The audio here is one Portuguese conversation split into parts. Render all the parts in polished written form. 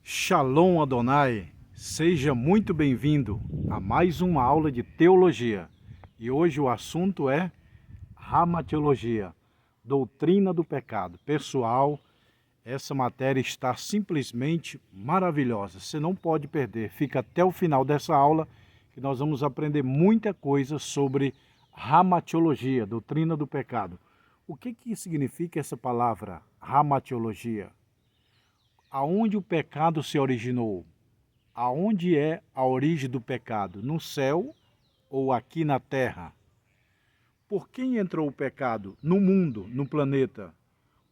Shalom Adonai, seja muito bem-vindo a mais uma aula de teologia. E hoje o assunto é ramatiologia, doutrina do pecado. Pessoal, essa matéria está simplesmente maravilhosa, você não pode perder. Fica até o final dessa aula que nós vamos aprender muita coisa sobre ramatiologia, doutrina do pecado. O que significa essa palavra, ramatiologia? Aonde o pecado se originou? Aonde é a origem do pecado? No céu ou aqui na terra? Por quem entrou o pecado no mundo, no planeta?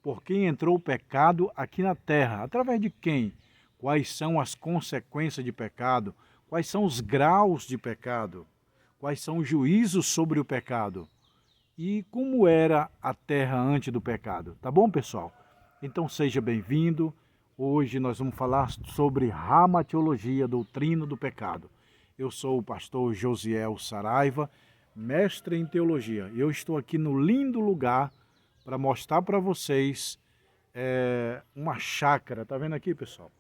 Por quem entrou o pecado aqui na terra? Através de quem? Quais são as consequências de pecado? Quais são os graus de pecado? Quais são os juízos sobre o pecado? E como era a terra antes do pecado? Tá bom, pessoal? Então seja bem-vindo. Hoje nós vamos falar sobre ramatiologia, doutrina do pecado. Eu sou o pastor Josiel Saraiva, mestre em teologia. Eu estou aqui no lindo lugar para mostrar para vocês uma chácara. Tá vendo aqui, pessoal?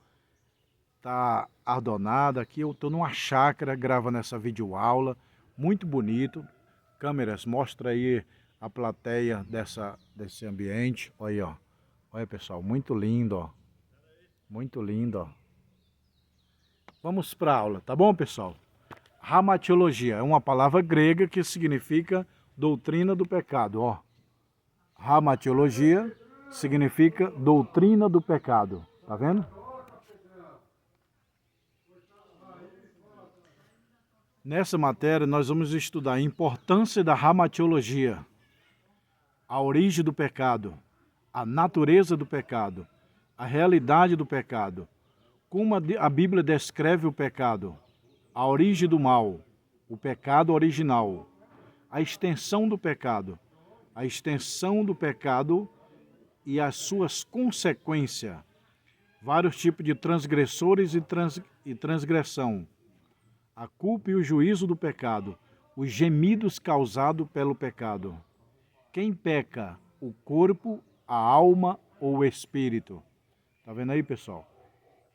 Tá adornada aqui. Eu estou numa chácara gravando essa videoaula. Muito bonito. Câmeras, mostra aí a plateia desse ambiente. Olha aí, ó. Olha, pessoal, muito lindo, ó. Muito lindo, ó. Vamos para a aula, tá bom, pessoal? Ramatiologia é uma palavra grega que significa doutrina do pecado, ó. Ramatiologia significa doutrina do pecado, tá vendo? Nessa matéria nós vamos estudar a importância da ramatiologia, a origem do pecado, a natureza do pecado, a realidade do pecado, como a Bíblia descreve o pecado, a origem do mal, o pecado original, a extensão do pecado e as suas consequências, vários tipos de transgressores e transgressão, a culpa e o juízo do pecado, os gemidos causados pelo pecado. Quem peca, o corpo, a alma ou o espírito? Tá vendo aí, pessoal?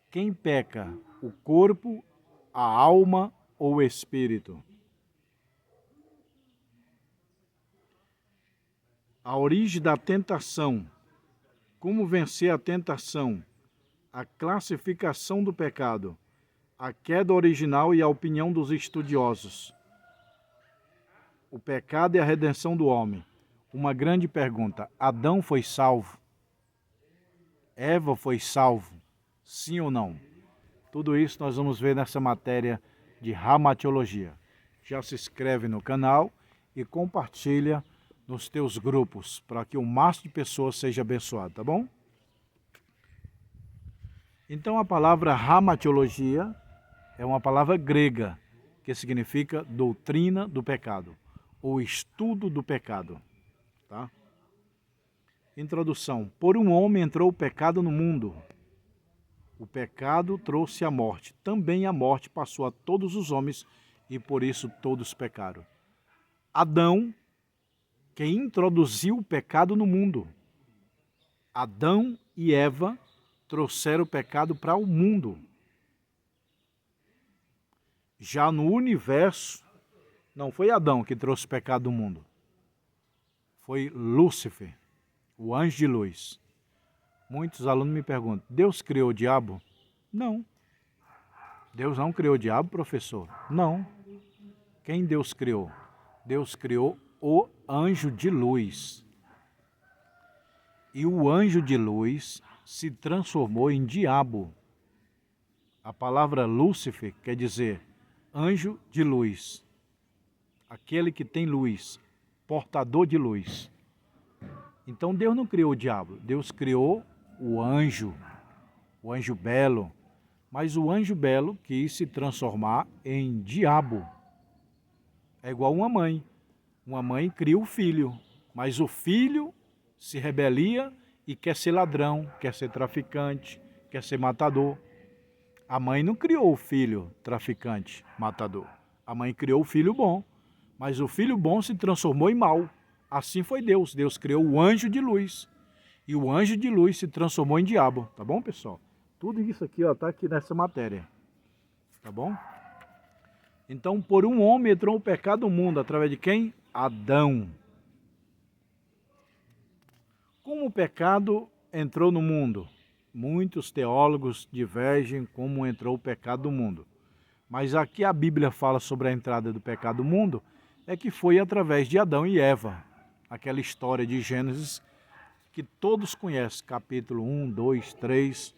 Quem peca, o corpo, a alma ou o espírito? A origem da tentação, como vencer a tentação, a classificação do pecado, a queda original e a opinião dos estudiosos. O pecado e a redenção do homem. Uma grande pergunta: Adão foi salvo? Eva foi salvo? Sim ou não? Tudo isso nós vamos ver nessa matéria de ramatiologia. Já se inscreve no canal e compartilha nos teus grupos para que o máximo de pessoas seja abençoado, tá bom? Então a palavra ramatiologia é uma palavra grega que significa doutrina do pecado ou estudo do pecado, tá? Introdução. Por um homem entrou o pecado no mundo. O pecado trouxe a morte. Também a morte passou a todos os homens e por isso todos pecaram. Adão, quem introduziu o pecado no mundo. Adão e Eva trouxeram o pecado para o mundo. Já no universo, não foi Adão que trouxe o pecado do mundo. Foi Lúcifer, o anjo de luz. Muitos alunos me perguntam, Deus criou o diabo? Não. Deus não criou o diabo, professor? Não. Quem Deus criou? Deus criou o anjo de luz. E o anjo de luz se transformou em diabo. A palavra Lúcifer quer dizer anjo de luz. Aquele que tem luz, portador de luz. Então Deus não criou o diabo, Deus criou o anjo belo, mas o anjo belo quis se transformar em diabo. É igual uma mãe cria o filho, mas o filho se rebelia e quer ser ladrão, quer ser traficante, quer ser matador. A mãe não criou o filho traficante, matador, a mãe criou o filho bom, mas o filho bom se transformou em mau. Assim foi Deus, Deus criou o anjo de luz. E o anjo de luz se transformou em diabo, tá bom, pessoal? Tudo isso aqui, ó, tá aqui nessa matéria. Tá bom? Então, por um homem entrou o pecado no mundo, através de quem? Adão. Como o pecado entrou no mundo? Muitos teólogos divergem como entrou o pecado no mundo. Mas aqui a Bíblia fala sobre a entrada do pecado no mundo, é que foi através de Adão e Eva. Aquela história de Gênesis que todos conhecem, capítulo 1, 2, 3.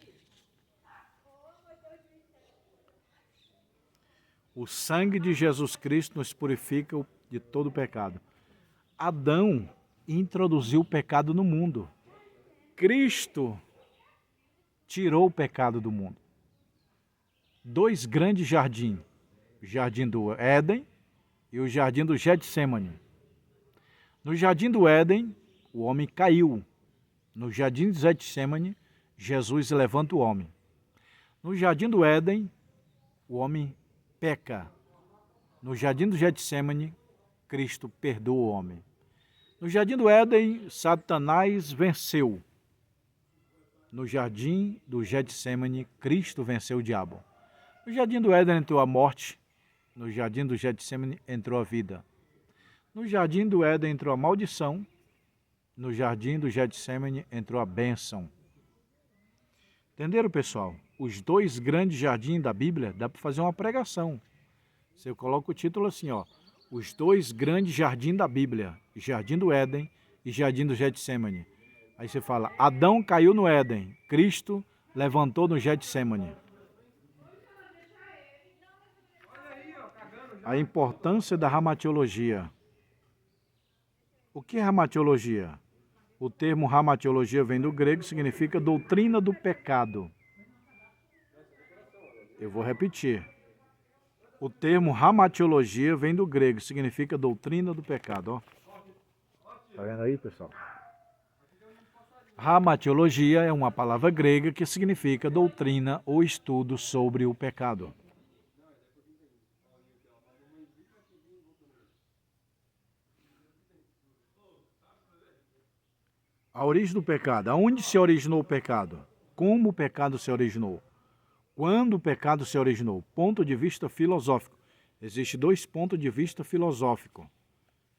O sangue de Jesus Cristo nos purifica de todo o pecado. Adão introduziu o pecado no mundo. Cristo tirou o pecado do mundo. Dois grandes jardins, o jardim do Éden e o jardim do Getsêmani. No jardim do Éden, o homem caiu. No jardim do Getsêmani, Jesus levanta o homem. No jardim do Éden, o homem peca. No jardim do Getsêmani, Cristo perdoa o homem. No jardim do Éden, Satanás venceu. No jardim do Getsêmani, Cristo venceu o diabo. No jardim do Éden entrou a morte. No jardim do Getsêmani entrou a vida. No jardim do Éden entrou a maldição. No jardim do Getsêmani entrou a bênção. Entenderam, pessoal? Os dois grandes jardins da Bíblia, dá para fazer uma pregação. Você coloca o título assim, ó. Os dois grandes jardins da Bíblia, Jardim do Éden e Jardim do Getsêmani. Aí você fala, Adão caiu no Éden, Cristo levantou no Getsêmani. A importância da ramatiologia. O que é ramatiologia? O termo ramatiologia vem do grego, significa doutrina do pecado. Eu vou repetir. O termo ramatiologia vem do grego, significa doutrina do pecado. Ó. Tá vendo aí, pessoal? Ramatiologia é uma palavra grega que significa doutrina ou estudo sobre o pecado. A origem do pecado. Aonde se originou o pecado? Como o pecado se originou? Quando o pecado se originou? Ponto de vista filosófico. Existem dois pontos de vista filosóficos.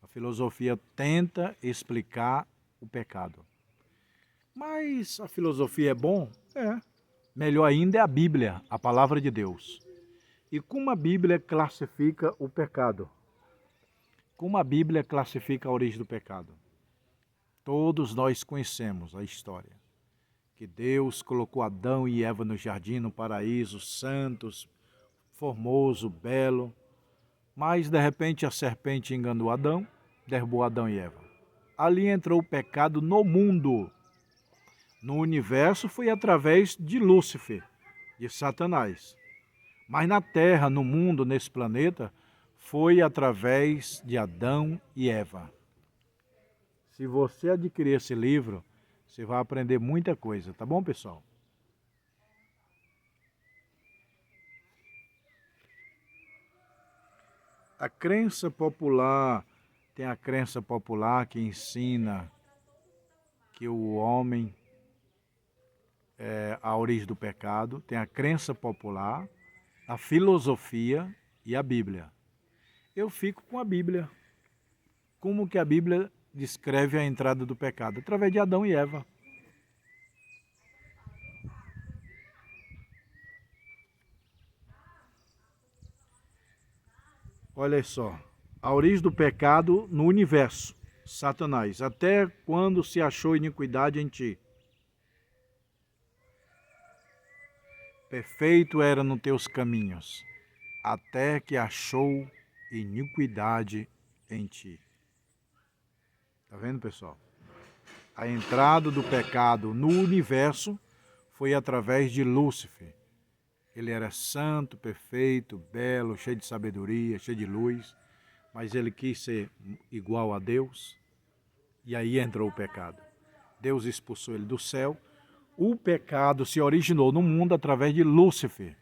A filosofia tenta explicar o pecado. Mas a filosofia é bom? É. Melhor ainda é a Bíblia, a palavra de Deus. E como a Bíblia classifica o pecado? Como a Bíblia classifica a origem do pecado? Todos nós conhecemos a história. Que Deus colocou Adão e Eva no jardim, no paraíso, santos, formoso, belo. Mas, de repente, a serpente enganou Adão, derrubou Adão e Eva. Ali entrou o pecado no mundo. No universo foi através de Lúcifer, de Satanás. Mas na Terra, no mundo, nesse planeta, foi através de Adão e Eva. Se você adquirir esse livro, você vai aprender muita coisa, tá bom, pessoal? A crença popular, tem a crença popular que ensina que o homem é a origem do pecado, tem a crença popular, a filosofia e a Bíblia. Eu fico com a Bíblia. Como que a Bíblia descreve a entrada do pecado? Através de Adão e Eva. Olha só, a origem do pecado no universo, Satanás. Até quando se achou iniquidade em ti? Perfeito era nos teus caminhos, até que achou iniquidade em ti. Tá vendo, pessoal? A entrada do pecado no universo foi através de Lúcifer. Ele era santo, perfeito, belo, cheio de sabedoria, cheio de luz, mas ele quis ser igual a Deus, e aí entrou o pecado. Deus expulsou ele do céu. O pecado se originou no mundo através de Lúcifer.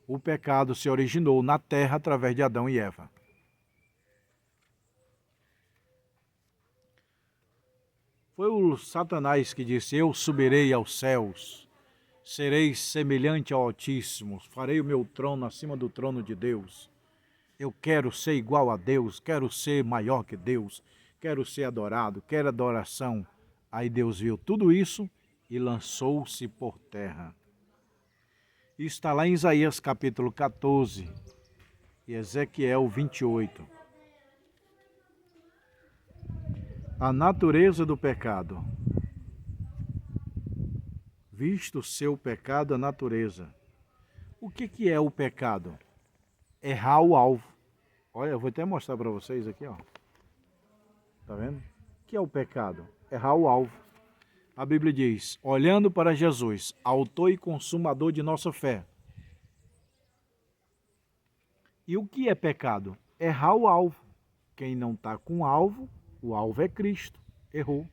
O pecado se originou na terra através de Adão e Eva. Foi o Satanás que disse, eu subirei aos céus. serei semelhante ao Altíssimo, farei o meu trono acima do trono de Deus. Eu quero ser igual a Deus, quero ser maior que Deus, quero ser adorado, quero adoração. Aí Deus viu tudo isso e lançou-se por terra. Isso está lá em Isaías capítulo 14 e Ezequiel 28. A natureza do pecado. Visto o seu pecado, a natureza. O que é o pecado? Errar o alvo. Olha, eu vou até mostrar para vocês aqui, ó. Tá vendo? O que é o pecado? Errar o alvo. A Bíblia diz, olhando para Jesus, autor e consumador de nossa fé. E o que é pecado? Errar o alvo. Quem não está com alvo, o alvo é Cristo. Errou.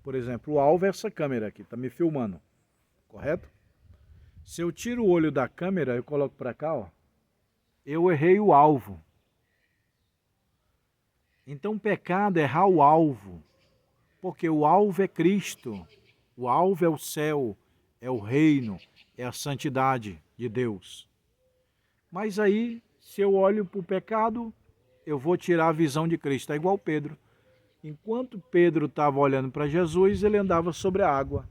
Por exemplo, o alvo é essa câmera aqui, está me filmando. Correto? Se eu tiro o olho da câmera, eu coloco para cá, ó. Eu errei o alvo. Então, pecado é errar o alvo. Porque o alvo é Cristo. O alvo é o céu, é o reino, é a santidade de Deus. Mas aí, se eu olho para o pecado, eu vou tirar a visão de Cristo. É igual Pedro. Enquanto Pedro estava olhando para Jesus, ele andava sobre a água.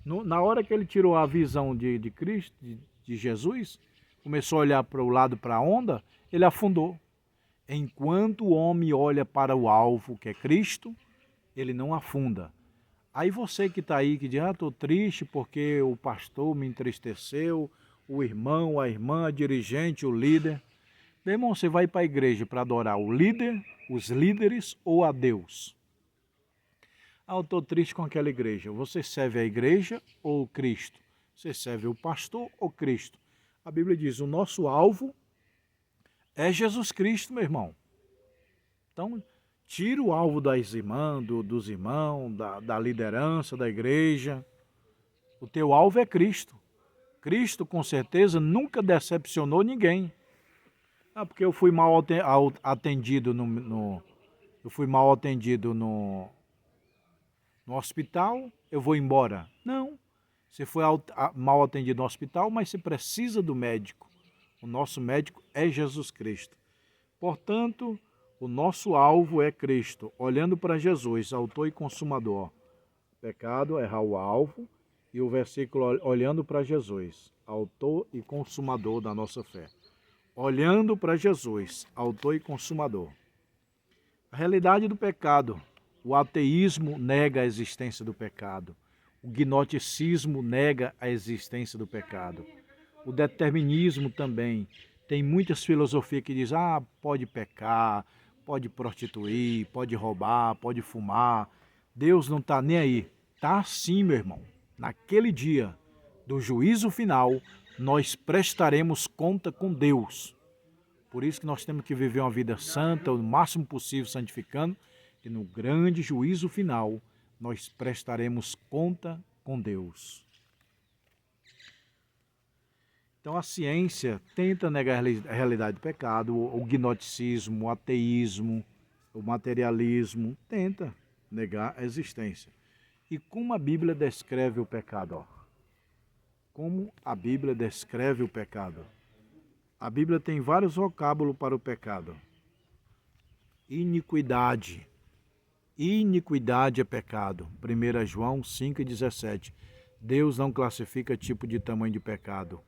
Na hora que ele tirou a visão de Cristo, de Jesus, começou a olhar para o lado, para a onda, ele afundou. Enquanto o homem olha para o alvo, que é Cristo, ele não afunda. Aí você que está aí, que diz, estou triste porque o pastor me entristeceu, o irmão, a irmã, a dirigente, o líder. Meu irmão, você vai para a igreja para adorar o líder, os líderes ou a Deus? Ah, eu estou triste com aquela igreja. Você serve a igreja ou Cristo? Você serve o pastor ou Cristo? A Bíblia diz, o nosso alvo é Jesus Cristo, meu irmão. Então, tira o alvo das irmãs, dos irmãos, da liderança, da igreja. O teu alvo é Cristo. Cristo, com certeza, nunca decepcionou ninguém. Ah, porque eu fui mal atendido eu fui mal atendido no hospital, eu vou embora. Não. Você foi mal atendido no hospital, mas você precisa do médico. O nosso médico é Jesus Cristo. Portanto, o nosso alvo é Cristo, olhando para Jesus, autor e consumador. Pecado é errar o alvo, e o versículo olhando para Jesus, autor e consumador da nossa fé. Olhando para Jesus, autor e consumador. A realidade do pecado. O ateísmo nega a existência do pecado. O gnosticismo nega a existência do pecado. O determinismo também. Tem muitas filosofias que dizem, pode pecar, pode prostituir, pode roubar, pode fumar. Deus não está nem aí. Está sim, meu irmão. Naquele dia do juízo final, nós prestaremos conta com Deus. Por isso que nós temos que viver uma vida santa, o máximo possível santificando, e no grande juízo final, nós prestaremos conta com Deus. Então a ciência tenta negar a realidade do pecado, o gnosticismo, o ateísmo, o materialismo, tenta negar a existência. E como a Bíblia descreve o pecado? Ó? Como a Bíblia descreve o pecado? A Bíblia tem vários vocábulos para o pecado. Iniquidade. Iniquidade é pecado. 1 João 5,17. Deus não classifica tipo de tamanho de pecado.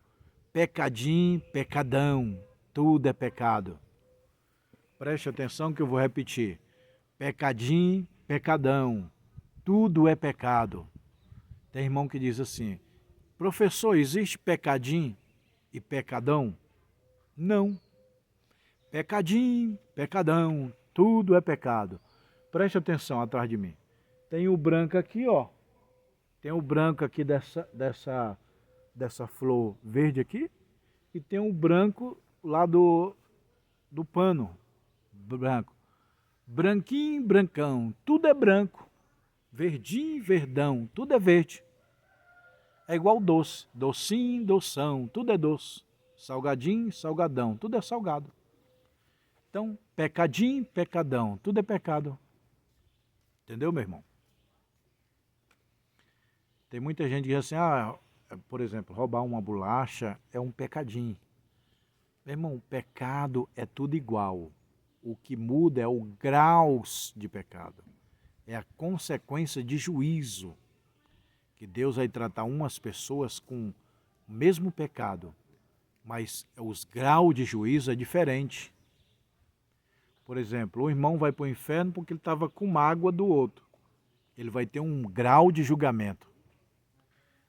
Pecadinho, pecadão. Tudo é pecado. Preste atenção que eu vou repetir. Pecadinho, pecadão. Tudo é pecado. Tem irmão que diz assim, professor, existe pecadinho e pecadão? Não. Pecadinho, pecadão, tudo é pecado. Preste atenção atrás de mim. Tem o branco aqui, ó. Tem o branco aqui dessa flor verde aqui. E tem o branco lá do pano branco. Branquinho, brancão, tudo é branco. Verdinho, verdão, tudo é verde. É igual doce. Docinho, doção, tudo é doce. Salgadinho, salgadão, tudo é salgado. Então, pecadinho, pecadão, tudo é pecado. Entendeu, meu irmão? Tem muita gente que diz assim, por exemplo, roubar uma bolacha é um pecadinho. Meu irmão, pecado é tudo igual. O que muda é o grau de pecado. É a consequência de juízo. Que Deus vai tratar umas pessoas com o mesmo pecado, mas os graus de juízo é diferente. Por exemplo, o irmão vai para o inferno porque ele estava com mágoa do outro. Ele vai ter um grau de julgamento.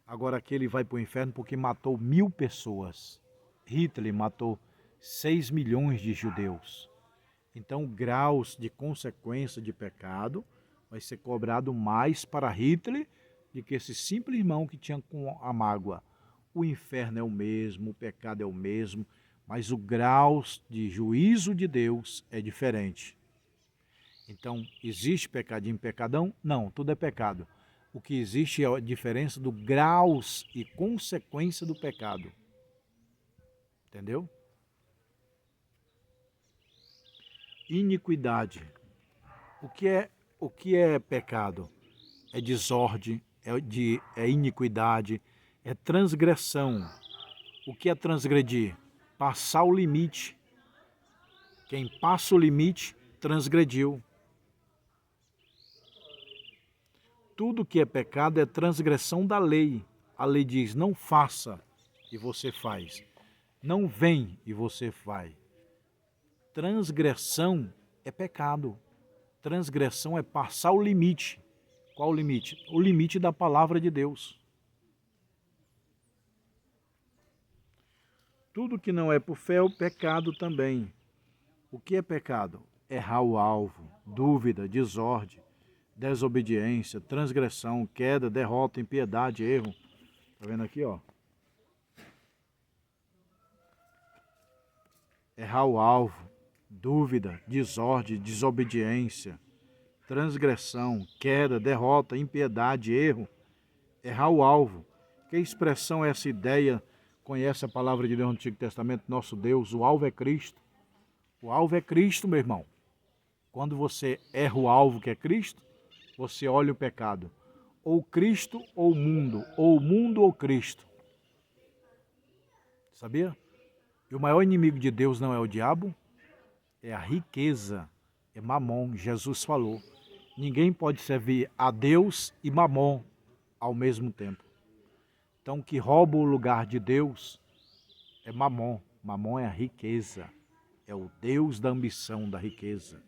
Agora aquele vai para o inferno porque matou 1000 pessoas. Hitler matou 6 milhões de judeus. Então, graus de consequência de pecado vai ser cobrado mais para Hitler do que esse simples irmão que tinha com a mágoa. O inferno é o mesmo, o pecado é o mesmo, mas o grau de juízo de Deus é diferente. Então, existe pecadinho, pecadão? Não, tudo é pecado. O que existe é a diferença do graus e consequência do pecado. Entendeu? Iniquidade. O que é pecado? É desordem, é iniquidade, é transgressão. O que é transgredir? Passar o limite. Quem passa o limite, transgrediu. Tudo que é pecado é transgressão da lei. A lei diz, não faça, e você faz. Não vem, e você vai. Transgressão é pecado. Transgressão é passar o limite. Qual o limite? O limite da palavra de Deus. Tudo que não é por fé é o pecado também. O que é pecado? Errar o alvo, dúvida, desordem, desobediência, transgressão, queda, derrota, impiedade, erro. Tá vendo aqui, ó? Errar o alvo, dúvida, desordem, desobediência, transgressão, queda, derrota, impiedade, erro. Errar o alvo. Que expressão é essa ideia? Conhece a palavra de Deus no Antigo Testamento? Nosso Deus, o alvo é Cristo. O alvo é Cristo, meu irmão. Quando você erra o alvo que é Cristo, você olha o pecado. Ou Cristo ou o mundo ou Cristo. Sabia? E o maior inimigo de Deus não é o diabo, é a riqueza, é Mamon. Jesus falou, ninguém pode servir a Deus e Mamon ao mesmo tempo. Então, o que rouba o lugar de Deus é Mamon. Mamon é a riqueza, é o Deus da ambição, da riqueza.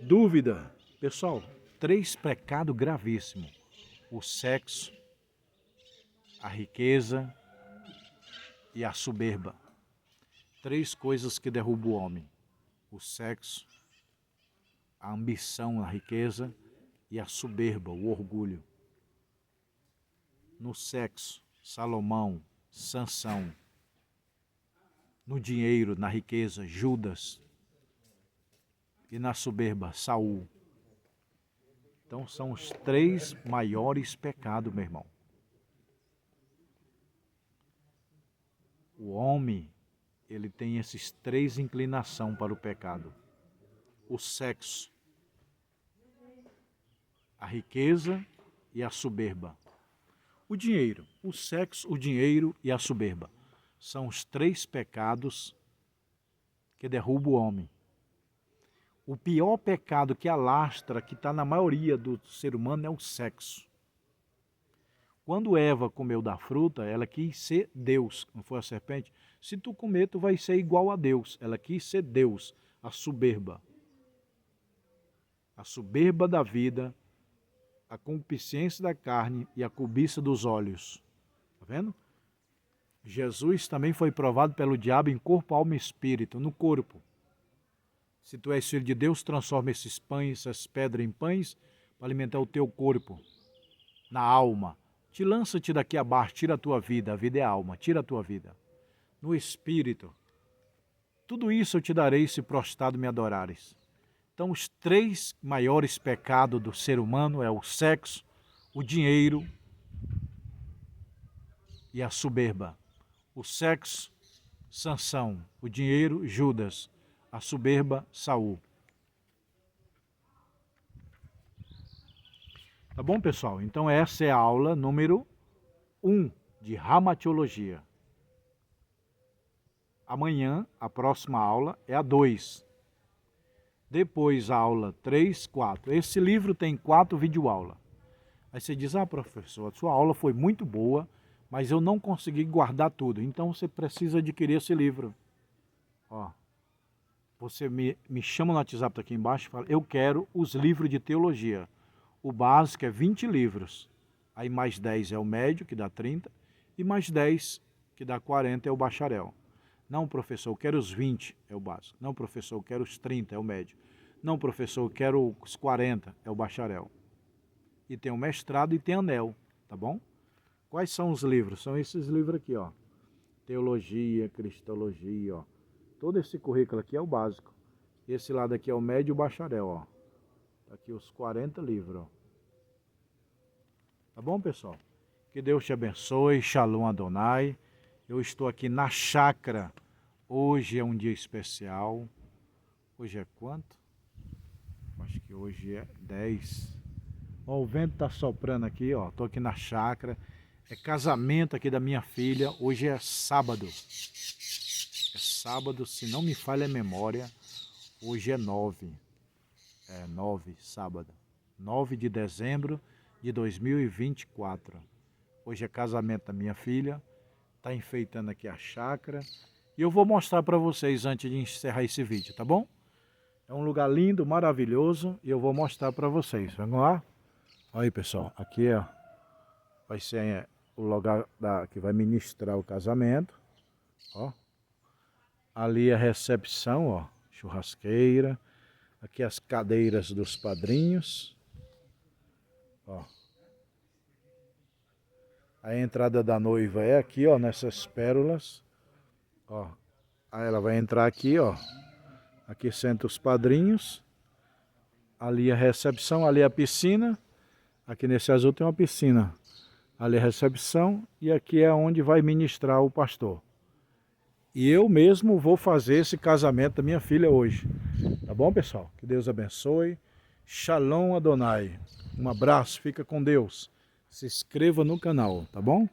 Dúvida. Pessoal, 3 pecados gravíssimos. O sexo, a riqueza e a soberba. 3 coisas que derrubam o homem. O sexo, a ambição, a riqueza e a soberba, o orgulho. No sexo, Salomão, Sansão. No dinheiro, na riqueza, Judas. E na soberba, Saul. Então são os 3 maiores pecados, meu irmão. O homem, ele tem esses 3 inclinações para o pecado. O sexo, a riqueza e a soberba. O dinheiro, o sexo, o dinheiro e a soberba. São os 3 pecados que derrubam o homem. O pior pecado que alastra, que está na maioria do ser humano, é o sexo. Quando Eva comeu da fruta, ela quis ser Deus, não foi a serpente? Se tu comer, tu vai ser igual a Deus. Ela quis ser Deus, a soberba. A soberba da vida, a concupiscência da carne e a cobiça dos olhos. Está vendo? Jesus também foi provado pelo diabo em corpo, alma e espírito, no corpo. Se tu és filho de Deus, transforma esses pães, essas pedras em pães, para alimentar o teu corpo, na alma. Te lança-te daqui abaixo, tira a tua vida, a vida é a alma, tira a tua vida. No espírito, tudo isso eu te darei se prostrado me adorares. Então os 3 maiores pecados do ser humano é o sexo, o dinheiro e a soberba. O sexo, Sansão, o dinheiro, Judas, a soberba, Saul. Tá bom, pessoal? Então essa é a aula número 1 de Ramatiologia. Amanhã, a próxima aula é a 2. Depois a aula 3, 4. Esse livro tem 4 videoaulas. Aí você diz, professor, a sua aula foi muito boa, mas eu não consegui guardar tudo. Então você precisa adquirir esse livro. Ó, você me chama no WhatsApp aqui embaixo e fala, eu quero os livros de teologia. O básico é 20 livros. Aí mais 10 é o médio, que dá 30. E mais 10, que dá 40, é o bacharel. Não, professor, eu quero os 20, é o básico. Não, professor, eu quero os 30, é o médio. Não, professor, eu quero os 40, é o bacharel. E tem o mestrado e tem anel, tá bom? Quais são os livros? São esses livros aqui, ó. Teologia, Cristologia, ó. Todo esse currículo aqui é o básico. Esse lado aqui é o médio e o bacharel, ó. Tá aqui os 40 livros, ó. Tá bom, pessoal? Que Deus te abençoe. Shalom Adonai. Eu estou aqui na chácara. Hoje é um dia especial. Hoje é quanto? Acho que hoje é 10. Ó, o vento tá soprando aqui, ó. Tô aqui na chácara. É casamento aqui da minha filha. Hoje é sábado. É sábado, se não me falha a memória. Hoje é 9. É 9, sábado. 9 de dezembro de 2024. Hoje é casamento da minha filha. Tá enfeitando aqui a chácara. E eu vou mostrar para vocês antes de encerrar esse vídeo, tá bom? É um lugar lindo, maravilhoso. E eu vou mostrar para vocês. Vamos lá? Olha aí, pessoal. Aqui, ó, vai ser o lugar que vai ministrar o casamento. Ó. Ali a recepção, ó. Churrasqueira. Aqui as cadeiras dos padrinhos. Ó. A entrada da noiva é aqui, ó, nessas pérolas. Ó. Aí ela vai entrar aqui, ó. Aqui senta os padrinhos. Ali a recepção, ali a piscina. Aqui nesse azul tem uma piscina. Ali a recepção e aqui é onde vai ministrar o pastor. E eu mesmo vou fazer esse casamento da minha filha hoje. Tá bom, pessoal? Que Deus abençoe. Shalom Adonai. Um abraço, fica com Deus. Se inscreva no canal, tá bom?